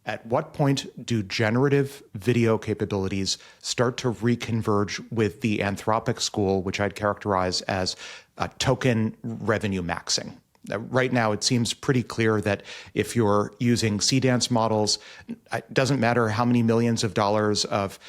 At what point do generative video capabilities start to reconverge with the Anthropic school, which I'd characterize as token revenue maxing? Right now, it seems pretty clear that if you're using C-dance models, it doesn't matter how many millions of dollars of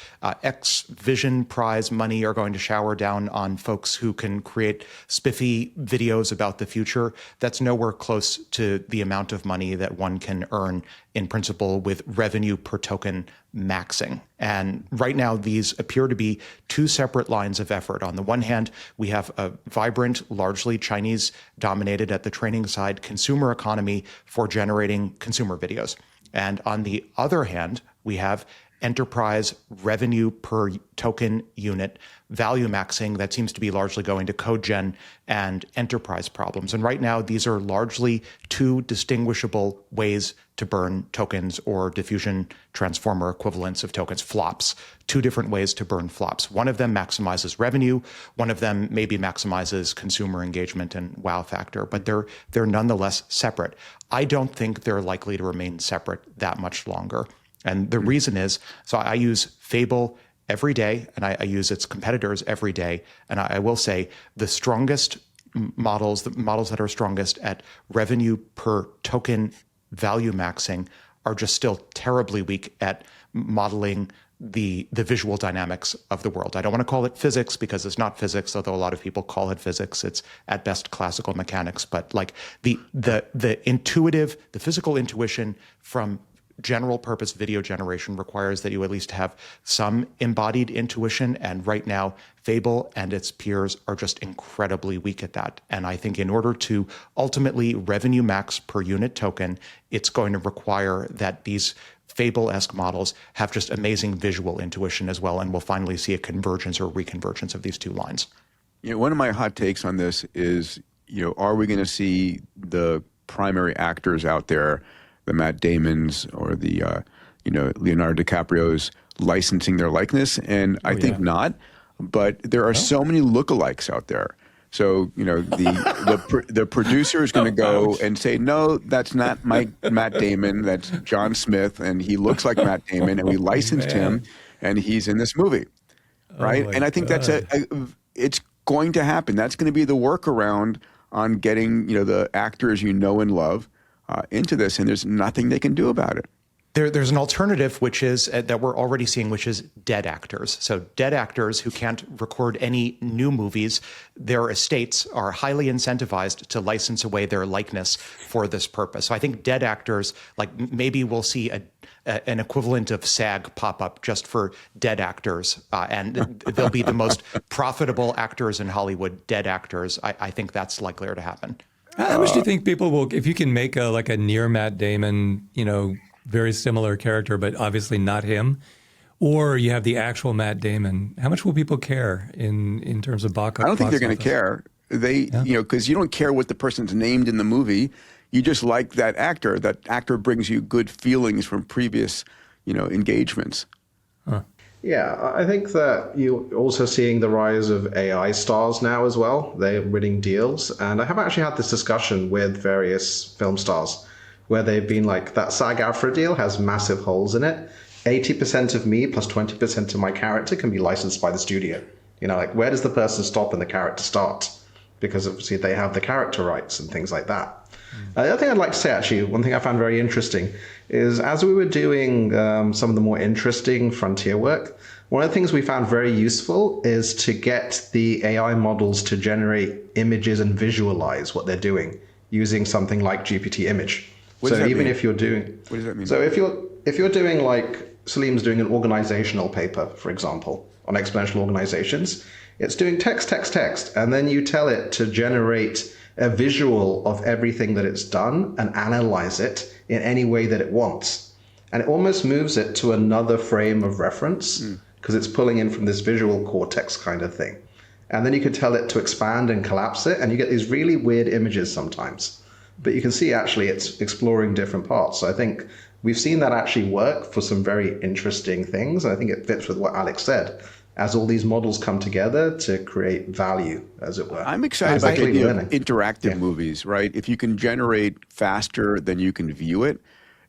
X Vision Prize money are going to shower down on folks who can create spiffy videos about the future. That's nowhere close to the amount of money that one can earn in principle with revenue per token maxing. And right now, these appear to be two separate lines of effort. On the one hand, we have a vibrant, largely Chinese-dominated at the training side consumer economy for generating consumer videos. And on the other hand, we have enterprise revenue per token unit value maxing that seems to be largely going to code gen and enterprise problems. And right now, these are largely two distinguishable ways to burn tokens or diffusion transformer equivalents of tokens, flops, two different ways to burn flops. One of them maximizes revenue. One of them maybe maximizes consumer engagement and wow factor, but they're nonetheless separate. I don't think they're likely to remain separate that much longer. And the reason is, so I use Fable every day, and I use its competitors every day. And I will say the strongest models, the models that are strongest at revenue per token value maxing are just still terribly weak at modeling the visual dynamics of the world. I don't want to call it physics because it's not physics, although a lot of people call it physics. It's at best classical mechanics, but like the intuitive, the physical intuition from general purpose video generation requires that you at least have some embodied intuition. And right now, Fable and its peers are just incredibly weak at that. And I think in order to ultimately revenue max per unit token, it's going to require that these Fable-esque models have just amazing visual intuition as well. And we'll finally see a convergence or reconvergence of these two lines. You know, one of my hot takes on this is, you know, are we going to see the primary actors out there, the Matt Damons or the, Leonardo DiCaprio's licensing their likeness? And I think not, but there are so many lookalikes out there. So, you know, the producer is going to go and say, no, that's not Matt Damon, that's John Smith, and he looks like Matt Damon, and we licensed him, and he's in this movie, right? And I think that's it's going to happen. That's going to be the workaround on getting, you know, the actors you know and love into this, and there's nothing they can do about it. There's an alternative, which is that we're already seeing, which is dead actors. So dead actors who can't record any new movies, their estates are highly incentivized to license away their likeness for this purpose. So I think dead actors, like maybe we'll see an equivalent of SAG pop up just for dead actors, and they'll be the most profitable actors in Hollywood, dead actors. I think that's likelier to happen. How much do you think people will, if you can make a near Matt Damon, you know, very similar character, but obviously not him, or you have the actual Matt Damon, how much will people care in terms of box office? I don't think they're going to care. You know, because you don't care what the person's named in the movie. You just like that actor. That actor brings you good feelings from previous, you know, engagements. Huh. Yeah, I think that you're also seeing the rise of AI stars now as well. They're winning deals. And I have actually had this discussion with various film stars where they've been like, that SAG-AFTRA deal has massive holes in it. 80% of me plus 20% of my character can be licensed by the studio. You know, like, where does the person stop and the character start? Because obviously they have the character rights and things like that. The other thing I'd like to say, actually, one thing I found very interesting is as we were doing some of the more interesting frontier work, one of the things we found very useful is to get the AI models to generate images and visualize what they're doing using something like GPT image. What does that mean? If you're doing, what does that mean? So if you're doing, like Salim's doing an organizational paper, for example, on exponential organizations, it's doing text, and then you tell it to generate a visual of everything that it's done and analyze it in any way that it wants. And it almost moves it to another frame of reference because it's pulling in from this visual cortex kind of thing. And then you can tell it to expand and collapse it, and you get these really weird images sometimes. But you can see actually it's exploring different parts. So I think we've seen that actually work for some very interesting things. And I think it fits with what Alex said, as all these models come together to create value, as it were. I'm excited about the idea of interactive movies, right? If you can generate faster than you can view it,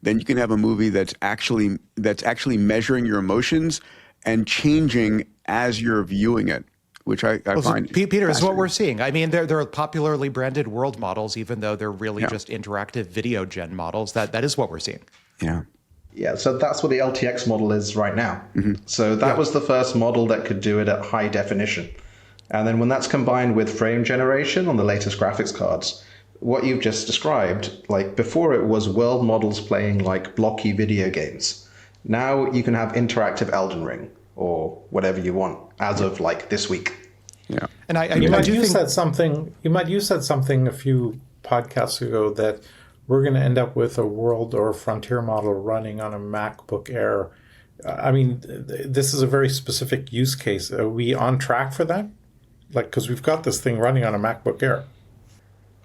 then you can have a movie that's actually measuring your emotions and changing as you're viewing it, which I find Peter, is what we're seeing. I mean, they're popularly branded world models, even though they're really Yeah. just interactive video gen models. That is what we're seeing. Yeah. Yeah, so that's what the LTX model is right now. So that was the first model that could do it at high definition. And then when that's combined with frame generation on the latest graphics cards, what you've just described, like before it was world models playing like blocky video games. Now you can have interactive Elden Ring or whatever you want as of like this week. Yeah. And I You might do you think said something. You said something a few podcasts ago that we're going to end up with a world or frontier model running on a MacBook Air. I mean, this is a very specific use case. Are we on track for that? Like, because we've got this thing running on a MacBook Air.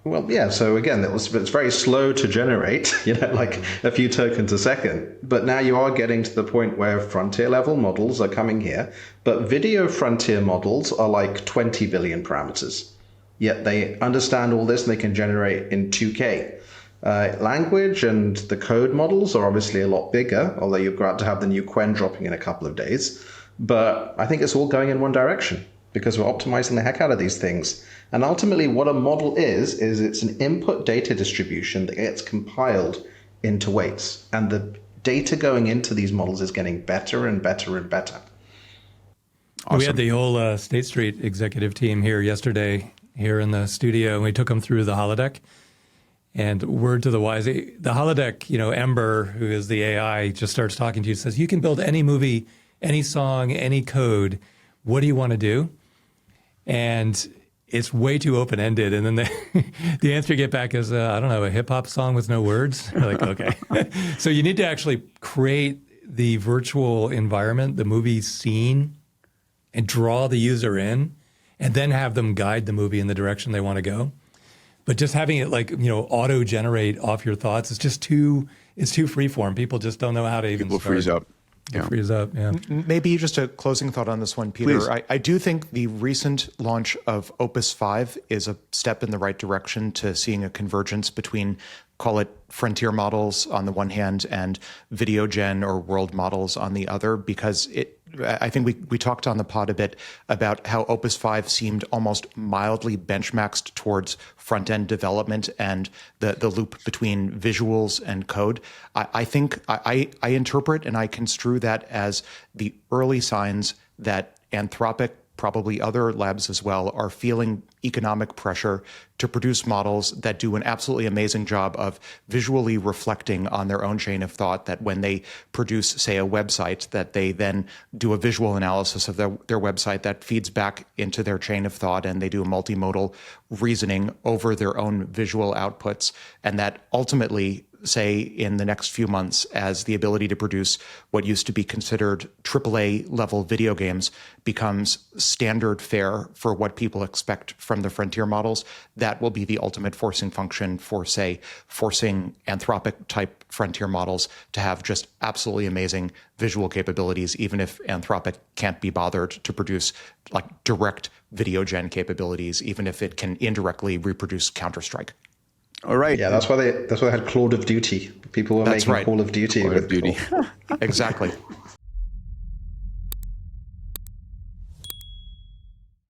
Well, yeah. So again, it's very slow to generate, like a few tokens a second. But now you are getting to the point where frontier level models are coming here. But video frontier models are like 20 billion parameters. Yet they understand all this and they can generate in 2K. Language and the code models are obviously a lot bigger, although you're glad to have the new Quen dropping in a couple of days. But I think it's all going in one direction because we're optimizing the heck out of these things. And ultimately what a model is it's an input data distribution that gets compiled into weights. And the data going into these models is getting better and better and better. Awesome. We had the whole State Street executive team here yesterday, here in the studio, and we took them through the holodeck. And word to the wise, the holodeck, Ember, who is the AI, just starts talking to you, says, you can build any movie, any song, any code. What do you want to do? And it's way too open-ended. And then the answer you get back is, I don't know, a hip-hop song with no words. You're like, okay. So you need to actually create the virtual environment, the movie scene, and draw the user in, and then have them guide the movie in the direction they want to go. But just having it auto-generate off your thoughts, it's too freeform. People just don't know how to even People start. freeze up. Yeah. Freeze up, yeah. maybe just a closing thought on this one, Peter. Please. I do think the recent launch of Opus 5 is a step in the right direction to seeing a convergence between, call it frontier models on the one hand and video gen or world models on the other, because I think we talked on the pod a bit about how Opus 5 seemed almost mildly benchmarked towards front-end development and the loop between visuals and code. I think I interpret and I construe that as the early signs that Anthropic, probably other labs as well, are feeling economic pressure to produce models that do an absolutely amazing job of visually reflecting on their own chain of thought, that when they produce, say, a website, that they then do a visual analysis of their website that feeds back into their chain of thought, and they do a multimodal reasoning over their own visual outputs, and that ultimately, say, in the next few months, as the ability to produce what used to be considered AAA level video games becomes standard fare for what people expect from the frontier models, that will be the ultimate forcing function for, say, forcing Anthropic type frontier models to have just absolutely amazing visual capabilities, even if Anthropic can't be bothered to produce like direct video gen capabilities, even if it can indirectly reproduce Counter-Strike. All right. Yeah, that's why they had Call of Duty. People were making right. Call of Duty. Call of Duty. Exactly.